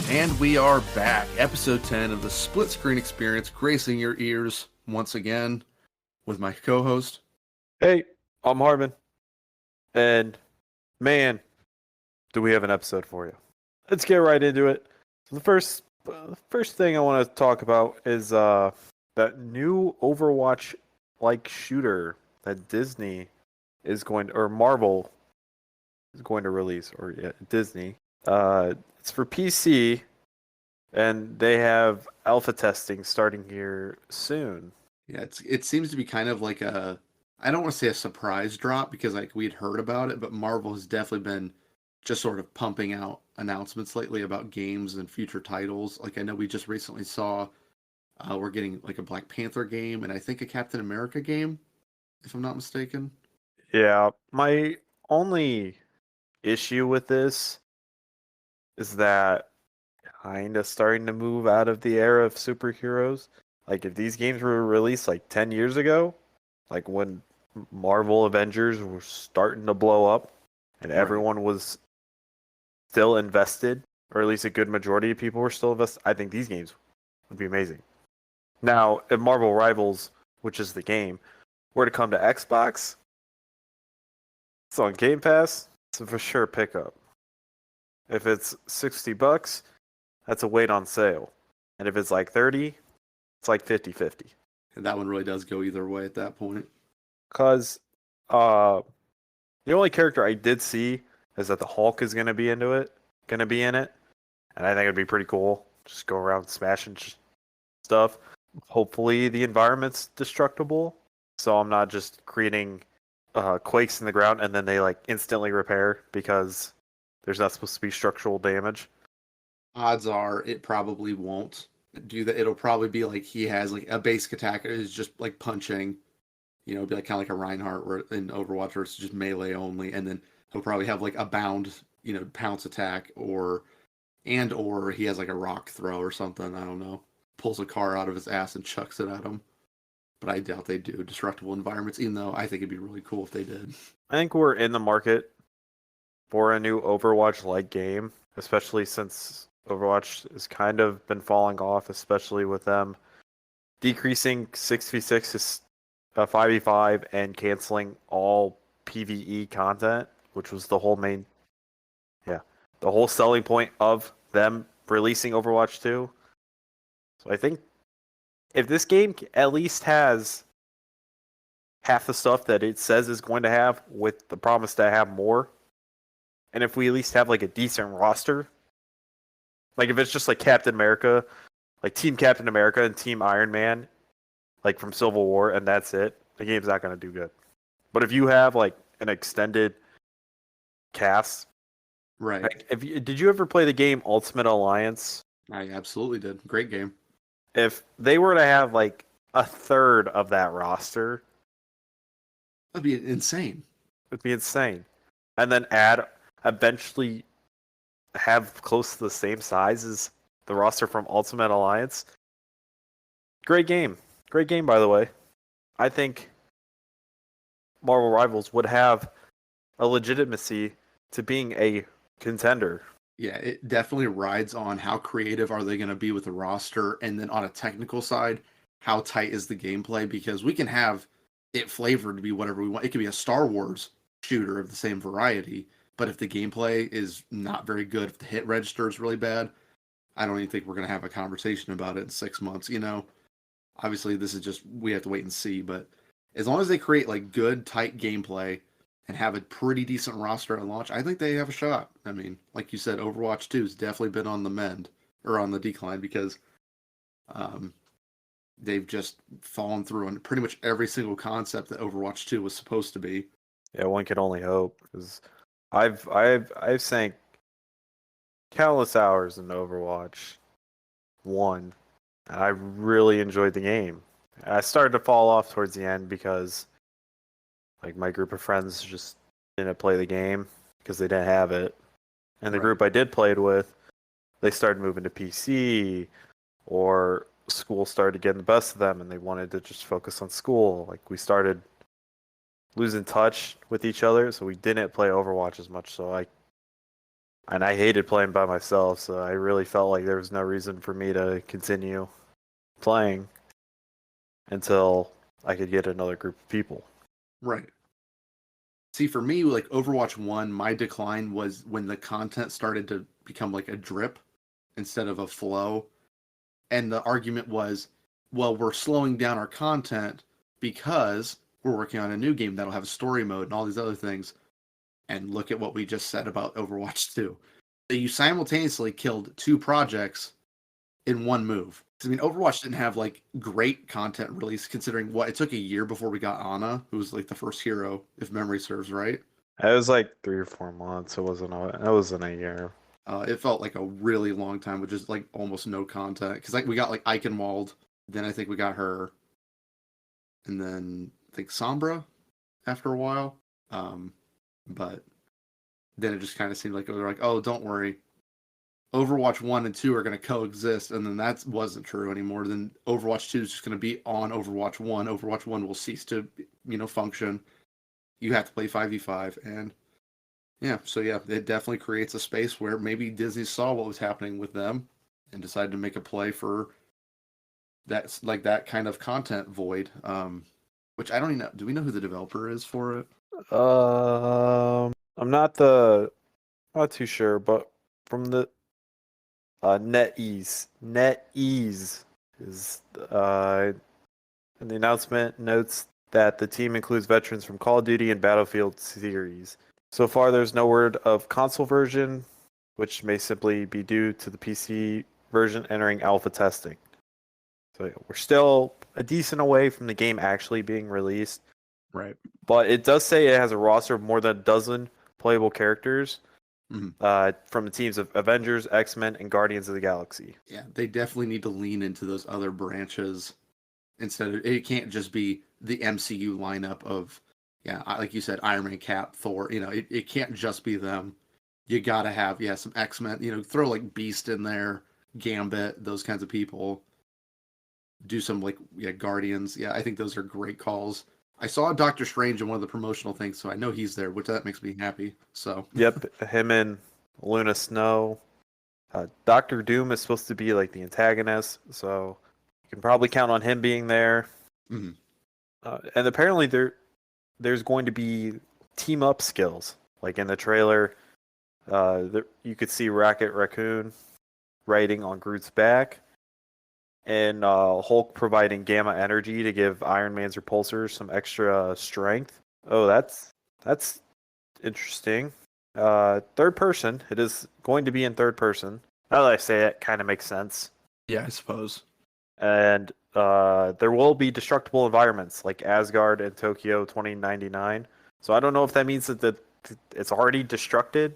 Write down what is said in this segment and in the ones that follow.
And we are back. Episode 10 of the Split Screen Experience, gracing your ears once again with my co-host. Hey, I'm Harmon. And man, do we have an episode for you. Let's get right into it. So the first thing I want to talk about is that new Overwatch-like shooter that Disney is going to, or Marvel is going to release, or yeah, Disney. It's for PC, and they have alpha testing starting here soon. Yeah, it seems to be kind of like I don't want to say a surprise drop because like we'd heard about it, but Marvel has definitely been just sort of pumping out announcements lately about games and future titles. Like I know we just recently saw we're getting like a Black Panther game and I think a Captain America game, if I'm not mistaken. Yeah, my only issue with this is that kind of starting to move out of the era of superheroes. Like if these games were released like 10 years ago, like when Marvel Avengers were starting to blow up and Right. everyone was still invested, or at least a good majority of people were still invested, I think these games would be amazing. Now, if Marvel Rivals, which is the game, were to come to Xbox, it's on Game Pass, it's a for sure pickup. If it's $60, that's a wait on sale. And if it's like 30, it's like 50-50. And that one really does go either way at that point. Cause the only character I did see is that the Hulk is gonna be in it. And I think it'd be pretty cool. Just go around smashing stuff. Hopefully the environment's destructible. So I'm not just creating quakes in the ground and then they like instantly repair because there's not supposed to be structural damage. Odds are it probably won't do that. It'll probably be like he has like a basic attack is just like punching, be like kind of like a Reinhardt where in Overwatch where it's just melee only, and then he'll probably have like a bound, pounce attack or he has like a rock throw or something. I don't know. Pulls a car out of his ass and chucks it at him. But I doubt they do destructible environments, even though I think it'd be really cool if they did. I think we're in the market for a new Overwatch-like game, especially since Overwatch has kind of been falling off, especially with them decreasing 6v6 to 5v5 and canceling all PvE content, which was the whole the whole selling point of them releasing Overwatch 2. So I think if this game at least has half the stuff that it says is going to have with the promise to have more, and if we at least have like a decent roster, like if it's just like Captain America, like Team Captain America and Team Iron Man, like from Civil War, and that's it, the game's not going to do good. But if you have like an extended cast, Right. like did you ever play the game Ultimate Alliance? I absolutely did. Great game. If they were to have like a third of that roster, That'd be insane. it'd be insane. And then eventually have close to the same size as the roster from Ultimate Alliance. Great game. Great game, by the way. I think Marvel Rivals would have a legitimacy to being a contender. Yeah, it definitely rides on how creative are they going to be with the roster, and then on a technical side, how tight is the gameplay? Because we can have it flavored to be whatever we want. It could be a Star Wars shooter of the same variety, but if the gameplay is not very good, if the hit register is really bad, I don't even think we're going to have a conversation about it in 6 months. Obviously, this is just we have to wait and see, but as long as they create like good, tight gameplay and have a pretty decent roster at launch, I think they have a shot. I mean, like you said, Overwatch 2 has definitely been on the mend or on the decline because they've just fallen through on pretty much every single concept that Overwatch 2 was supposed to be. Yeah, one can only hope because I've sank countless hours in Overwatch 1. And I really enjoyed the game. I started to fall off towards the end because like my group of friends just didn't play the game because they didn't have it. And the Right. group I did play it with, they started moving to PC or school started getting the best of them and they wanted to just focus on school. Like we started losing touch with each other, so we didn't play Overwatch as much. So And I hated playing by myself, so I really felt like there was no reason for me to continue playing until I could get another group of people. Right. See, for me, like Overwatch 1, my decline was when the content started to become like a drip instead of a flow. And the argument was, well, we're slowing down our content because we're working on a new game that'll have a story mode and all these other things. And look at what we just said about Overwatch 2. You simultaneously killed two projects in one move. I mean, Overwatch didn't have like great content release considering what it took a year before we got Ana, who was like the first hero, if memory serves right. It was like 3 or 4 months. It wasn't a year. It felt like a really long time with just like almost no content because like we got like Eichenwald, then I think we got her, and then I think Sombra after a while. But then it just kind of seemed like they were like, oh, don't worry, Overwatch 1 and 2 are going to coexist, and then that wasn't true anymore. Then Overwatch 2 is just going to be on Overwatch 1. Overwatch 1 will cease to, function. You have to play 5v5, and it definitely creates a space where maybe Disney saw what was happening with them and decided to make a play for that kind of content void. Which I don't even know. Do we know who the developer is for it? I'm not too sure, but from the NetEase is and the announcement notes that the team includes veterans from Call of Duty and Battlefield series. So far, there's no word of console version, which may simply be due to the PC version entering alpha testing. So we're still a decent away from the game actually being released. Right. But it does say it has a roster of more than a dozen playable characters from the teams of Avengers, X-Men, and Guardians of the Galaxy. Yeah, they definitely need to lean into those other branches instead of it can't just be the MCU lineup of like you said, Iron Man, Cap, Thor. It can't just be them. You gotta have some X-Men. Throw like Beast in there, Gambit, those kinds of people. Do some Guardians. Yeah, I think those are great calls. I saw Doctor Strange in one of the promotional things, so I know he's there, which that makes me happy. So Yep, him and Luna Snow. Doctor Doom is supposed to be like the antagonist, so you can probably count on him being there. Mm-hmm. And apparently there's going to be team up skills. Like in the trailer, you could see Rocket Raccoon riding on Groot's back, and Hulk providing gamma energy to give Iron Man's repulsors some extra strength. Oh, that's interesting. Third person. It is going to be in third person. Now that I say it, kind of makes sense. Yeah, I suppose. And there will be destructible environments like Asgard and Tokyo 2099. So I don't know if that means that it's already destructed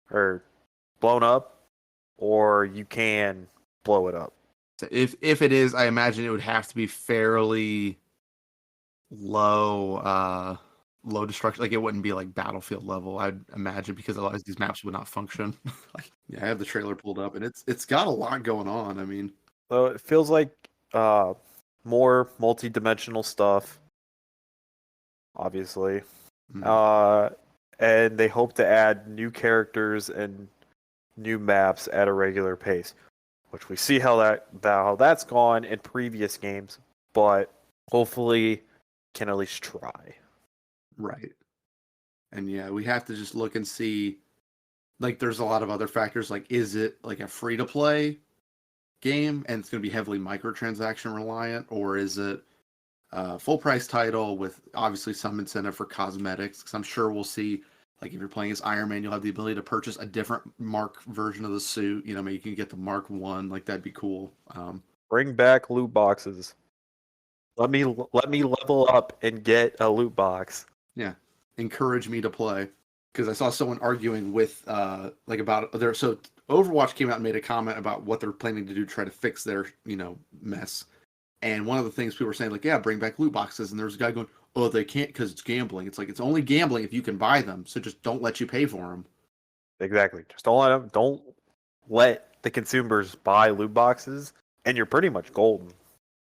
or blown up, or you can blow it up. If it is, I imagine it would have to be fairly low destruction. Like it wouldn't be like Battlefield level, I'd imagine, because a lot of these maps would not function. I have the trailer pulled up, and it's got a lot going on. I mean, so it feels like more multi-dimensional stuff, obviously. And they hope to add new characters and new maps at a regular pace, which we see how that's gone in previous games, but hopefully can at least try. Right. And we have to just look and see, like, there's a lot of other factors, like, is it like a free-to-play game and it's going to be heavily microtransaction reliant, or is it a full-price title with obviously some incentive for cosmetics? Because I'm sure we'll see, like, if you're playing as Iron Man, you'll have the ability to purchase a different Mark version of the suit. Maybe you can get the Mark 1, like, that'd be cool. Bring back loot boxes. Let me level up and get a loot box. Yeah, encourage me to play, because I saw someone arguing with about their so Overwatch came out and made a comment about what they're planning to do to try to fix their mess, and one of the things people were saying, like, yeah, bring back loot boxes, and there's a guy going, oh, they can't because it's gambling. It's like, it's only gambling if you can buy them, so just don't let you pay for them. Exactly, just don't let the consumers buy loot boxes, and you're pretty much golden.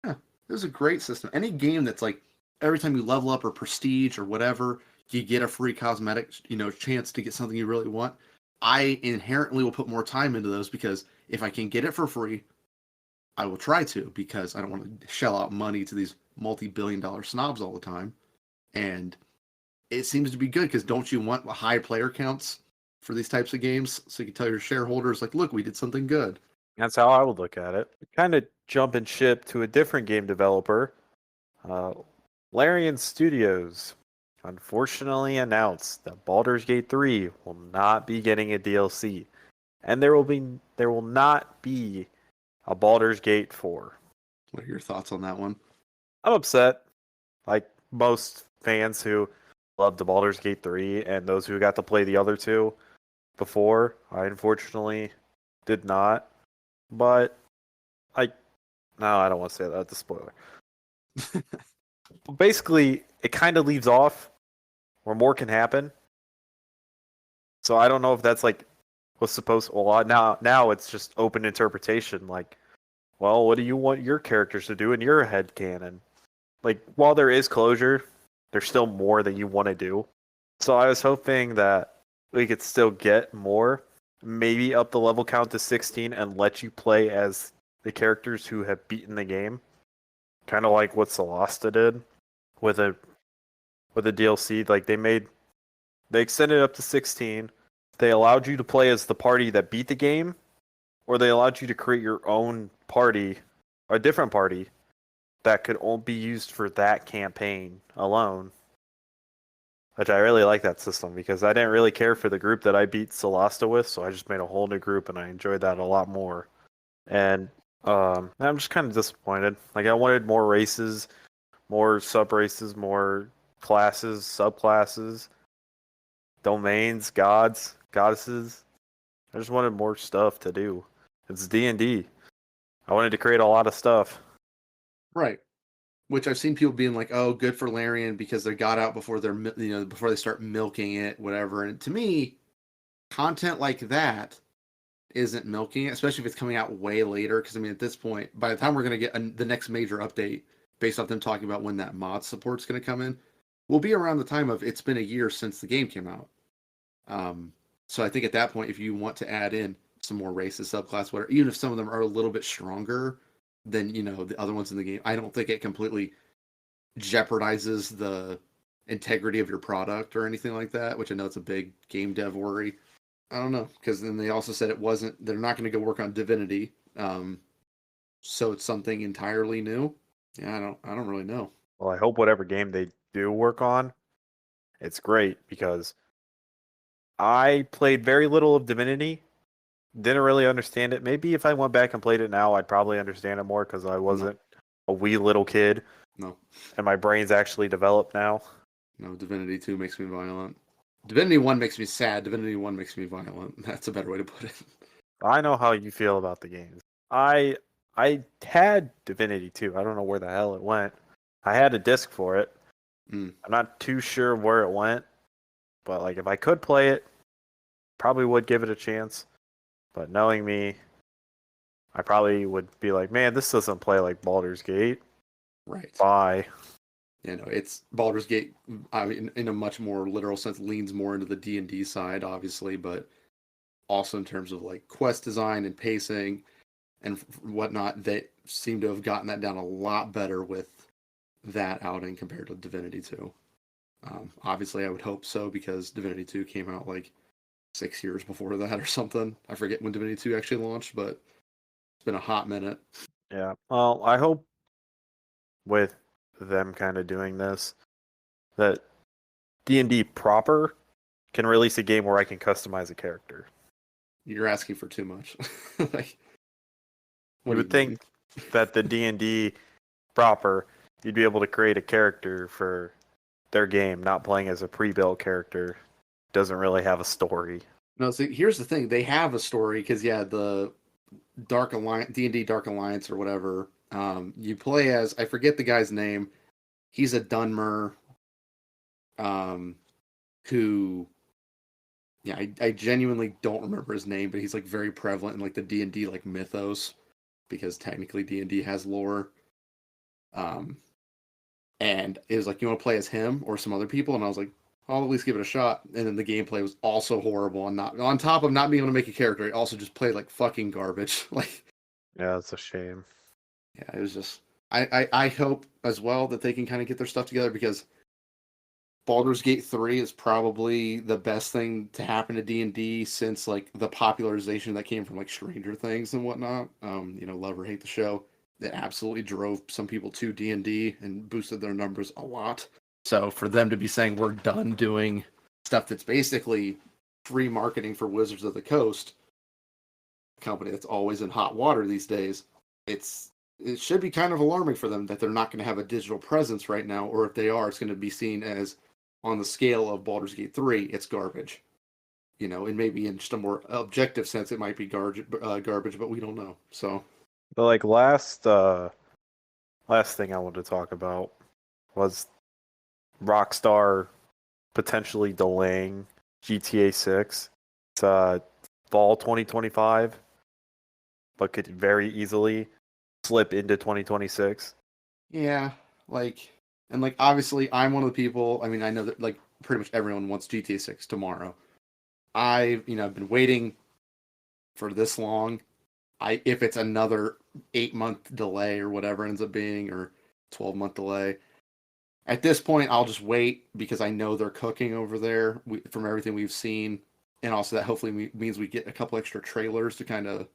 Yeah, this is a great system. Any game that's like, every time you level up or prestige or whatever, you get a free cosmetic, chance to get something you really want. I inherently will put more time into those because if I can get it for free, I will try to because I don't want to shell out money to these multi-billion-dollar snobs all the time. And it seems to be good because don't you want high player counts for these types of games so you can tell your shareholders like, look, we did something good. That's how I would look at it. Kind of jumping ship to a different game developer. Uh, Larian Studios unfortunately announced that Baldur's Gate 3 will not be getting a DLC, and there will not be a Baldur's Gate 4. What are your thoughts on that one? I'm upset, like most fans who loved the Baldur's Gate 3 and those who got to play the other two before. I unfortunately did not, but no, I don't want to say that. That's a spoiler. Basically, it kind of leaves off where more can happen. So I don't know if that's like was supposed. Well, now it's just open interpretation. Like, well, what do you want your characters to do in your head canon? Like, while there is closure, there's still more that you want to do. So I was hoping that we could still get more, maybe up the level count to 16 and let you play as the characters who have beaten the game. Kind of like what Solasta did with a DLC. Like they extended it up to 16. They allowed you to play as the party that beat the game, or they allowed you to create your own party, a different party that could only be used for that campaign alone. Which I really like that system because I didn't really care for the group that I beat Solasta with, so I just made a whole new group and I enjoyed that a lot more. And I'm just kind of disappointed. Like I wanted more races, more sub races, more classes, subclasses, domains, gods, goddesses. I just wanted more stuff to do. It's D&D. I wanted to create a lot of stuff. Right. Which I've seen people being like, "Oh, good for Larian because they got out before before they start milking it, whatever." And to me, content like that isn't milking it, especially if it's coming out way later. Because I mean, at this point, by the time we're going to get the next major update, based off them talking about when that mod support's going to come in, will be around the time of it's been a year since the game came out. So I think at that point, if you want to add in some more races, subclass, whatever, even if some of them are a little bit stronger than the other ones in the game, I don't think it completely jeopardizes the integrity of your product or anything like that. Which I know it's a big game dev worry. I don't know because then they also said they're not going to go work on Divinity, so it's something entirely new. Yeah, I don't really know. Well, I hope whatever game they do work on, it's great because I played very little of Divinity. Didn't really understand it. Maybe if I went back and played it now, I'd probably understand it more because I wasn't a wee little kid. No. And my brain's actually developed now. No, Divinity 2 makes me violent. Divinity 1 makes me sad. Divinity 1 makes me violent. That's a better way to put it. I know how you feel about the games. I had Divinity 2. I don't know where the hell it went. I had a disc for it. I'm not too sure where it went. But like if I could play it, probably would give it a chance. But knowing me, I probably would be like, man, this doesn't play like Baldur's Gate. Right. Bye. It's Baldur's Gate. I mean, in a much more literal sense, leans more into the D&D side, obviously, but also in terms of like quest design and pacing and whatnot, they seem to have gotten that down a lot better with that outing compared to Divinity 2. Obviously, I would hope so because Divinity 2 came out like 6 years before that or something. I forget when Divinity 2 actually launched, but it's been a hot minute. Yeah. Well, I hope with them kind of doing this that D&D proper can release a game where I can customize a character. You're asking for too much. Like, You would think that the D&D proper, you'd be able to create a character for their game, not playing as a pre-built character. Doesn't really have a story. No, see, here's the thing. They have a story because, the Dark Alliance, D&D Dark Alliance or whatever, you play as, I forget the guy's name. He's a Dunmer who, I genuinely don't remember his name, but he's like very prevalent in like the D&D like mythos because technically D&D has lore. And it was like, you want to play as him or some other people? And I was like, I'll at least give it a shot. And then the gameplay was also horrible, and not on top of not being able to make a character, it also just played like fucking garbage. Like, Yeah, it's a shame. yeah, it was just. I hope as well that they can kind of get their stuff together because Baldur's Gate 3 is probably the best thing to happen to D&D since like the popularization that came from like Stranger Things and whatnot. Love or hate the show. It absolutely drove some people to D&D and boosted their numbers a lot. So for them to be saying we're done doing stuff that's basically free marketing for Wizards of the Coast, a company that's always in hot water these days, it should be kind of alarming for them that they're not going to have a digital presence right now, or if they are, it's going to be seen as on the scale of Baldur's Gate 3, it's garbage. And maybe in just a more objective sense, it might be garbage, but we don't know. So, But like last thing I wanted to talk about was Rockstar potentially delaying GTA 6. It's fall 2025, but could very easily slip into 2026. yeah, obviously, I'm one of the people. I mean, I know that like pretty much everyone wants GTA 6 tomorrow. I've been waiting for this long. If it's another 8-month delay or whatever it ends up being, or 12-month delay, at this point, I'll just wait because I know they're cooking over there from everything we've seen, and also that hopefully means we get a couple extra trailers to kind of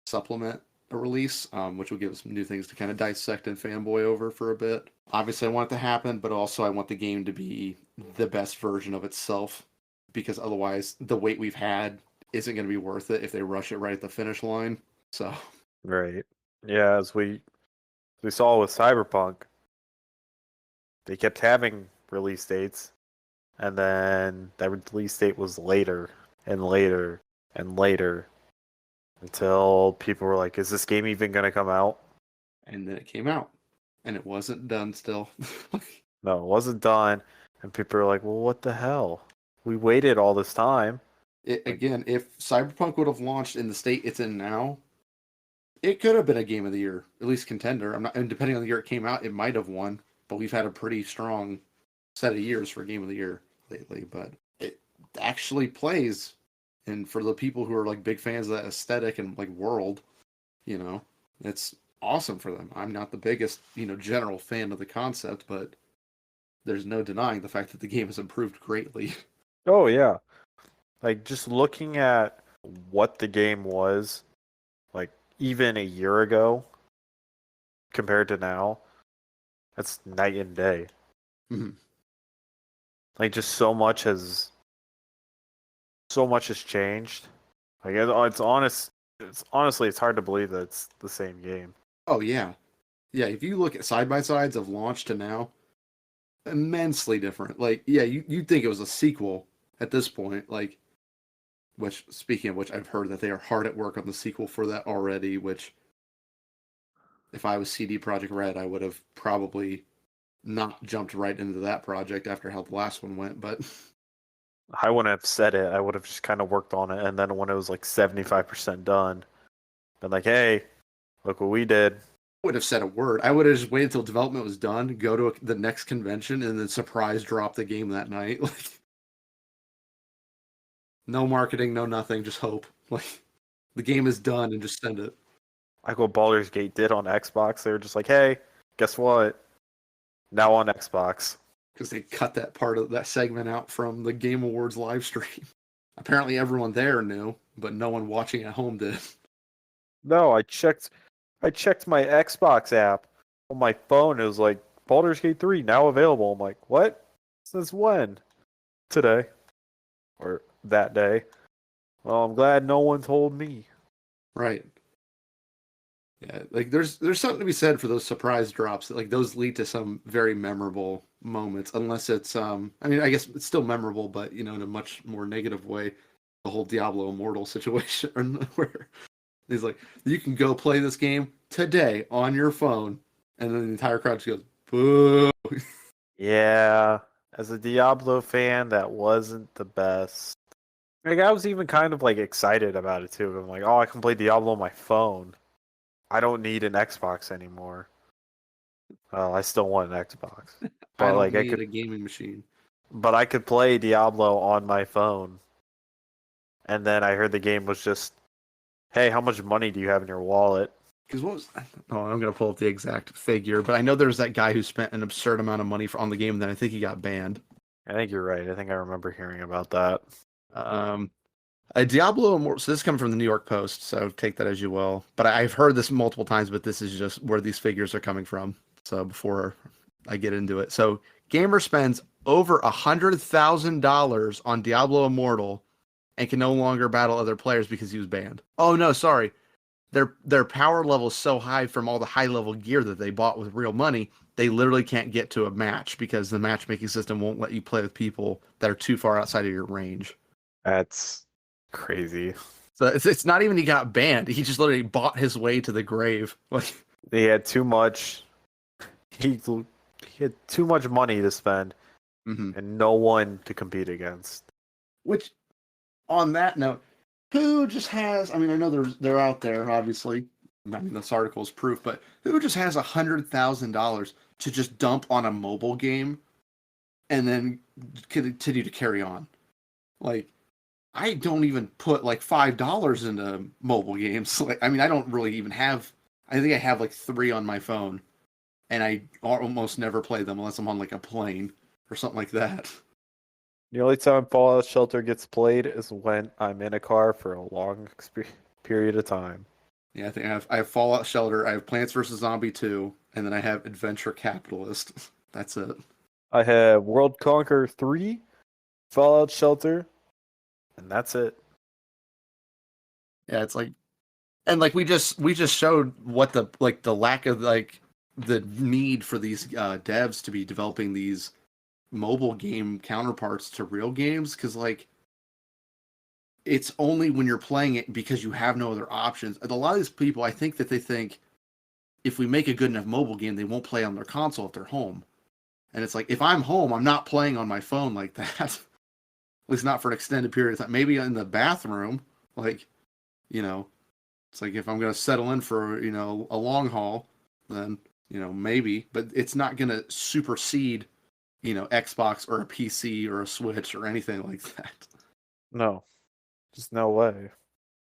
supplement a release, which will give us new things to kind of dissect and fanboy over for a bit. Obviously, I want it to happen, but also I want the game to be the best version of itself, because otherwise, the wait we've had isn't going to be worth it if they rush it right at the finish line. So, Right. Yeah, as we saw with Cyberpunk, they kept having release dates, and then that release date was later and later and later until people were like, is this game even going to come out? and then it came out, and it wasn't done still. No, it wasn't done. And people are like, well, what the hell? We waited all this time. Again, if Cyberpunk would have launched in the state it's in now, it could have been a game of the year, at least contender. I'm not, and depending on the year it came out, it might have won. But we've had a pretty strong set of years for game of the year lately. But it actually plays, and for the people who are like big fans of that aesthetic and like world, you know, it's awesome for them. I'm not the biggest, general fan of the concept, but there's no denying the fact that the game has improved greatly. Oh, yeah. Like, just looking at what the game was, like, even a year ago compared to now, that's night and day. Mhm. Like, just so much has changed. Like, it's honestly, it's hard to believe that it's the same game. Oh yeah, yeah. If you look at side by sides of launch to now, immensely different. Like, yeah, you'd think it was a sequel at this point. Like, which speaking of which, I've heard that they are hard at work on the sequel for that already. Which, if I was CD Projekt Red, I would have probably not jumped right into that project after how the last one went. But I wouldn't have said it. I would have just kind of worked on it, and then when it was like 75% done, been like, hey, look what we did. would have said a word. I would have just waited until development was done, go to the next convention, and then surprise drop the game that night. Like, no marketing, no nothing, just hope. Like, the game is done and just send it. Like what Baldur's Gate did on Xbox. They were just like, hey, guess what? Now on Xbox. Because they cut that part of that segment out from the Game Awards live stream. Apparently, everyone there knew, but no one watching at home did. No, I checked my Xbox app on my phone. It was like Baldur's Gate 3 now available. I'm like, what? Since when? Today. Or that day. Well, I'm glad no one told me. Right. Yeah, like there's something to be said for those surprise drops. Like those lead to some very memorable moments. Unless it's I mean, I guess it's still memorable, but in a much more negative way. The whole Diablo Immortal situation, where he's like, you can go play this game today on your phone, and then the entire crowd just goes, boo. Yeah, as a Diablo fan, that wasn't the best. Like I was even kind of like excited about it too. I'm like, oh, I can play Diablo on my phone. I don't need an Xbox anymore. Well, I still want an Xbox, I but don't like I need could, a gaming machine. but I could play Diablo on my phone. And then I heard the game was just, hey, how much money do you have in your wallet? Because what was? Oh, I'm gonna pull up the exact figure, but I know there's that guy who spent an absurd amount of money on the game, and then I think he got banned. I think you're right. I think I remember hearing about that. Um, a Diablo Immortal. So this is coming from the New York Post, so take that as you will. But I've heard this multiple times, but this is just where these figures are coming from. So before I get into it, so gamer spends over $100,000 on Diablo Immortal and can no longer battle other players because he was banned. Oh no, sorry. Their power level is so high from all the high level gear that they bought with real money, they literally can't get to a match because the matchmaking system won't let you play with people that are too far outside of your range. That's crazy. So it's not even he got banned. He just literally bought his way to the grave. Like He had too much. He had too much money to spend and no one to compete against. Which, on that note, who just has? I mean, I know they're out there, obviously. I mean, this article is proof, but who just has $100,000 to just dump on a mobile game and then continue to carry on? Like, I don't even put like $5 into mobile games. Like, I mean, I don't really even have. I think I have like 3 on my phone, and I almost never play them unless I'm on like a plane or something like that. The only time Fallout Shelter gets played is when I'm in a car for a long period of time. Yeah, I think I have Fallout Shelter, I have Plants vs. Zombie 2, and then I have Adventure Capitalist. That's it. I have World Conquer 3, Fallout Shelter, and that's it. Yeah, it's like, and like we just showed what the lack of like the need for these devs to be developing these mobile game counterparts to real games, because like it's only when you're playing it because you have no other options. A lot of these people, I think that they think if we make a good enough mobile game, they won't play on their console if they're home. And it's like, if I'm home, I'm not playing on my phone like that. At least not for an extended period of time. Maybe in the bathroom, like, it's like if I'm going to settle in for, a long haul, then, maybe. But it's not going to supersede, Xbox or a PC or a Switch or anything like that. No, just no way.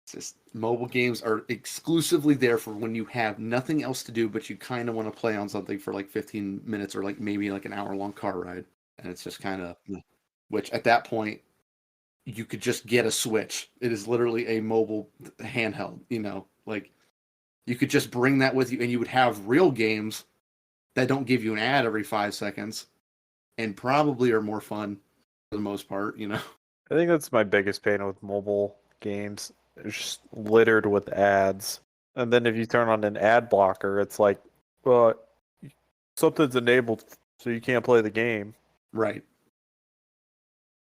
It's just mobile games are exclusively there for when you have nothing else to do, but you kind of want to play on something for like 15 minutes or like maybe like an hour-long car ride. And it's just kind of, which at that point, you could just get a Switch. It is literally a mobile handheld, like you could just bring that with you and you would have real games that don't give you an ad every 5 seconds and probably are more fun for the most part, I think that's my biggest pain with mobile games. It's just littered with ads. And then if you turn on an ad blocker, it's like, well, something's enabled so you can't play the game. Right.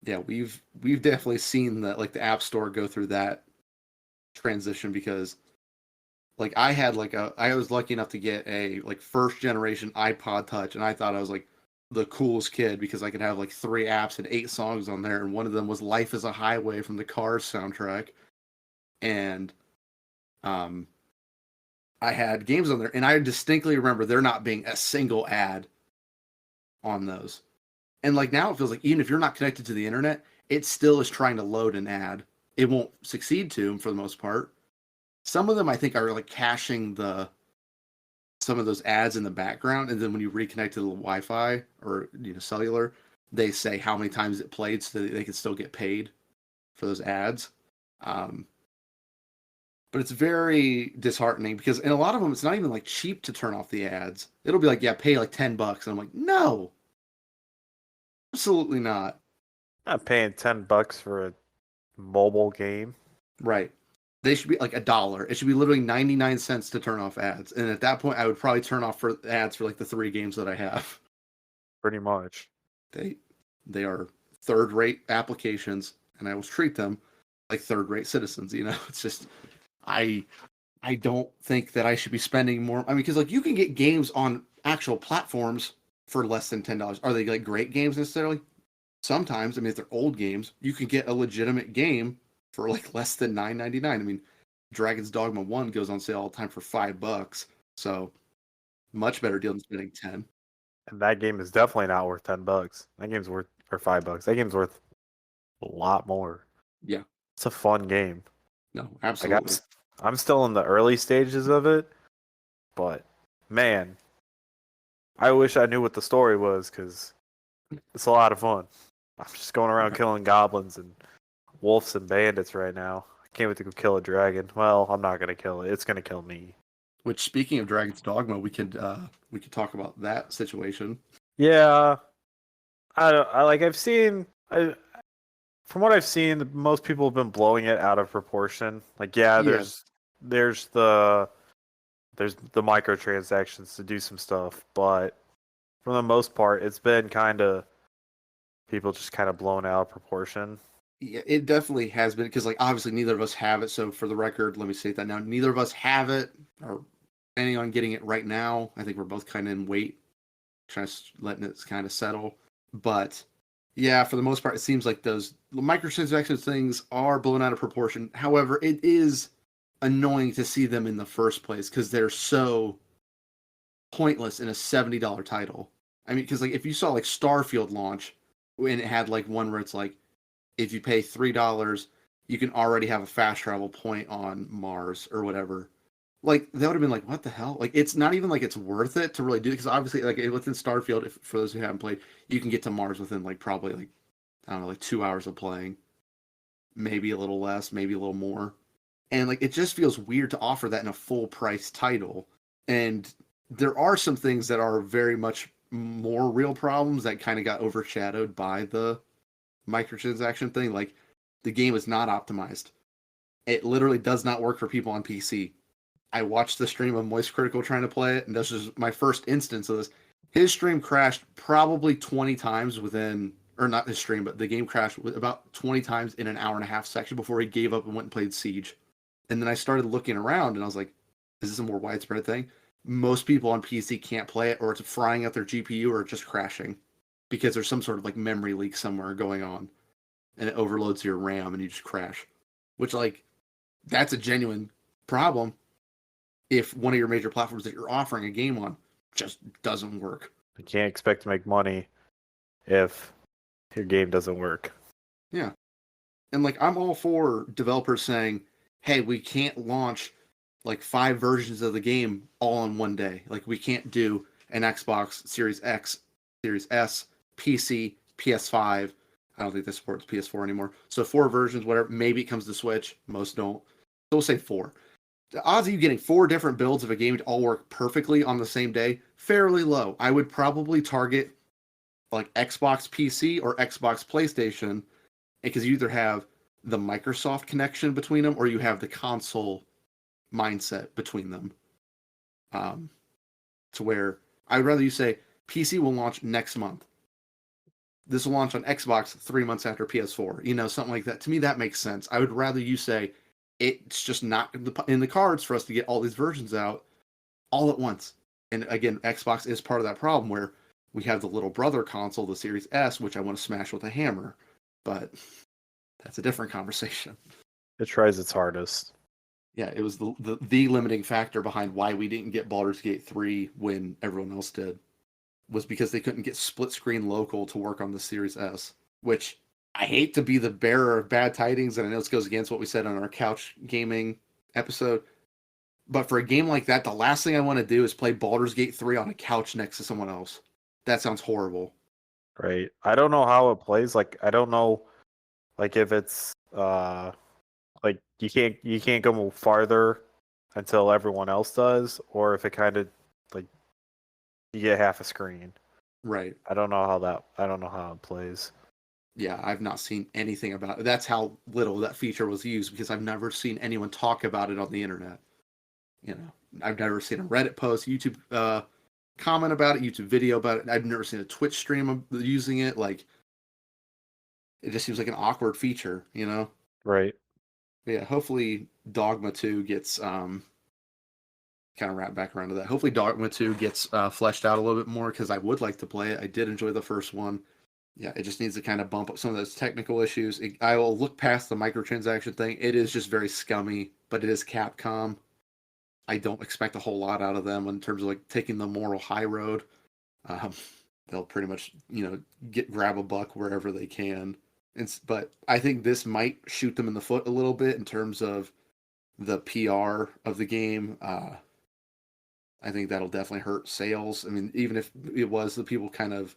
Yeah, we've definitely seen that, like the App Store go through that transition, because like I was lucky enough to get a like first generation iPod Touch, and I thought I was like the coolest kid because I could have like 3 apps and 8 songs on there, and one of them was Life is a Highway from the Cars soundtrack. And I had games on there, and I distinctly remember there not being a single ad on those. And like now it feels like even if you're not connected to the internet, it still is trying to load an ad. It won't succeed to for the most part. Some of them I think are like caching some of those ads in the background, and then when you reconnect to the Wi-Fi or cellular, they say how many times it played so that they can still get paid for those ads. But it's very disheartening because in a lot of them, it's not even like cheap to turn off the ads. It'll be like, yeah, pay like $10. And I'm like, no, absolutely not. I'm not paying $10 for a mobile game. Right. They should be like $1. It should be literally 99 cents to turn off ads. And at that point, I would probably turn off for ads for like the 3 games that I have. Pretty much. They are third-rate applications, and I will treat them like third-rate citizens. It's just I don't think that I should be spending more. I mean, because like you can get games on actual platforms for less than $10. Are they like great games necessarily? Sometimes. I mean, if they're old games, you can get a legitimate game for like less than $9.99. I mean, Dragon's Dogma 1 goes on sale all the time for $5. So much better deal than spending 10. And that game is definitely not worth $10. That game's worth or $5. That game's worth a lot more. Yeah. It's a fun game. No, Like absolutely. I'm still in the early stages of it, but man, I wish I knew what the story was because it's a lot of fun. I'm just going around killing goblins and wolves and bandits right now. I can't wait to go kill a dragon. Well, I'm not gonna kill it. It's gonna kill me. Which, speaking of Dragon's Dogma, we could talk about that situation. Yeah, I've seen from what I've seen, most people have been blowing it out of proportion. Like, yeah, Yeah, there's there's the microtransactions to do some stuff, but for the most part, it's been kind of people just kind of blown out of proportion. yeah, it definitely has been because, like, obviously neither of us have it. So, for the record, let me state that now. Neither of us have it or planning on getting it right now. I think we're both kind of in wait, trying to letting it kind of settle. But yeah, for the most part, it seems like those microtransaction things are blown out of proportion. However, it is annoying to see them in the first place because they're so pointless in a $70 title. I mean, because like if you saw like Starfield launch and it had like one where it's like if you pay $3, you can already have a fast travel point on Mars or whatever. Like that would have been like, what the hell? Like it's not even like it's worth it to really do because obviously like within Starfield, if for those who haven't played, you can get to Mars within like probably like I don't know like 2 hours of playing, maybe a little less, maybe a little more, and like it just feels weird to offer that in a full price title. And there are some things that are very much more real problems that kind of got overshadowed by the microtransaction thing. Like the game is not optimized. It literally does not work for people on PC. I watched the stream of Moist Critical trying to play it, and this is my first instance of this. His stream crashed probably 20 times within, or not his stream, but the game crashed about 20 times in an hour and a half section before he gave up and went and played Siege. And then I started looking around, and I was like, is this a more widespread thing? Most people on PC can't play it, or it's frying out their GPU, or just crashing because there's some sort of like memory leak somewhere going on, and it overloads your RAM, and you just crash. Which like that's a genuine problem if one of your major platforms that you're offering a game on just doesn't work. You can't expect to make money if your game doesn't work. Yeah. And like I'm all for developers saying, "Hey, we can't launch like 5 versions of the game all in one day. Like we can't do an Xbox Series X, Series S, PC, PS5. I don't think this supports PS4 anymore. So 4 versions, whatever. Maybe it comes to Switch. Most don't. So we'll say 4. The odds of you getting 4 different builds of a game to all work perfectly on the same day, fairly low. I would probably target like Xbox PC or Xbox PlayStation because you either have the Microsoft connection between them or you have the console mindset between them. To where I'd rather you say PC will launch next month. This will launch on Xbox 3 months after PS4. You know, something like that. To me, that makes sense. I would rather you say it's just not in the cards for us to get all these versions out all at once. And again, Xbox is part of that problem where we have the little brother console, the Series S, which I want to smash with a hammer. But that's a different conversation. It tries its hardest. Yeah, it was the limiting factor behind why we didn't get Baldur's Gate 3 when everyone else did. Was because they couldn't get split screen local to work on the Series S, which I hate to be the bearer of bad tidings, and I know this goes against what we said on our couch gaming episode. But for a game like that, the last thing I want to do is play Baldur's Gate 3 on a couch next to someone else. That sounds horrible. Right. I don't know how it plays. Like I don't know like if it's like you can't go farther until everyone else does, or if it kind of like you get half a screen. Right. I don't know how it plays. Yeah, I've not seen anything about it. That's how little that feature was used because I've never seen anyone talk about it on the internet. You know, I've never seen a Reddit post, YouTube comment about it, YouTube video about it. I've never seen a Twitch stream of using it. Like, it just seems like an awkward feature, you know? Right. But yeah, hopefully Dogma 2 gets kind of wrap back around to that. Hopefully Dogma 2 gets fleshed out a little bit more because I would like to play it. I did enjoy the first one. Yeah, it just needs to kind of bump up some of those technical issues. I will look past the microtransaction thing. It is just very scummy, but it is Capcom. I don't expect a whole lot out of them in terms of like taking the moral high road. Um, they'll pretty much grab a buck wherever they can. But I think this might shoot them in the foot a little bit in terms of the PR of the game. I think that'll definitely hurt sales. I mean, even if it was the people kind of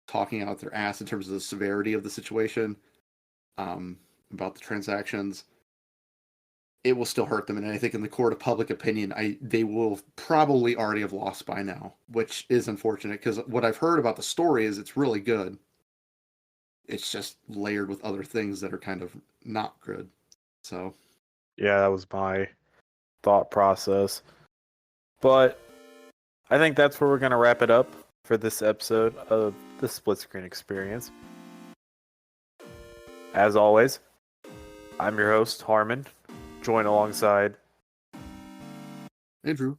talking out their ass in terms of the severity of the situation, about the transactions, it will still hurt them. And I think in the court of public opinion, they will probably already have lost by now, which is unfortunate because what I've heard about the story is it's really good. It's just layered with other things that are kind of not good. So, yeah, that was my thought process. But I think that's where we're going to wrap it up for this episode of the Split Screen Experience. As always, I'm your host, Harmon, joined alongside Andrew.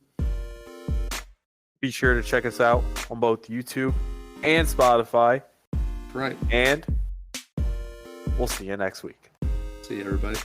Be sure to check us out on both YouTube and Spotify. Right. And we'll see you next week. See you, everybody.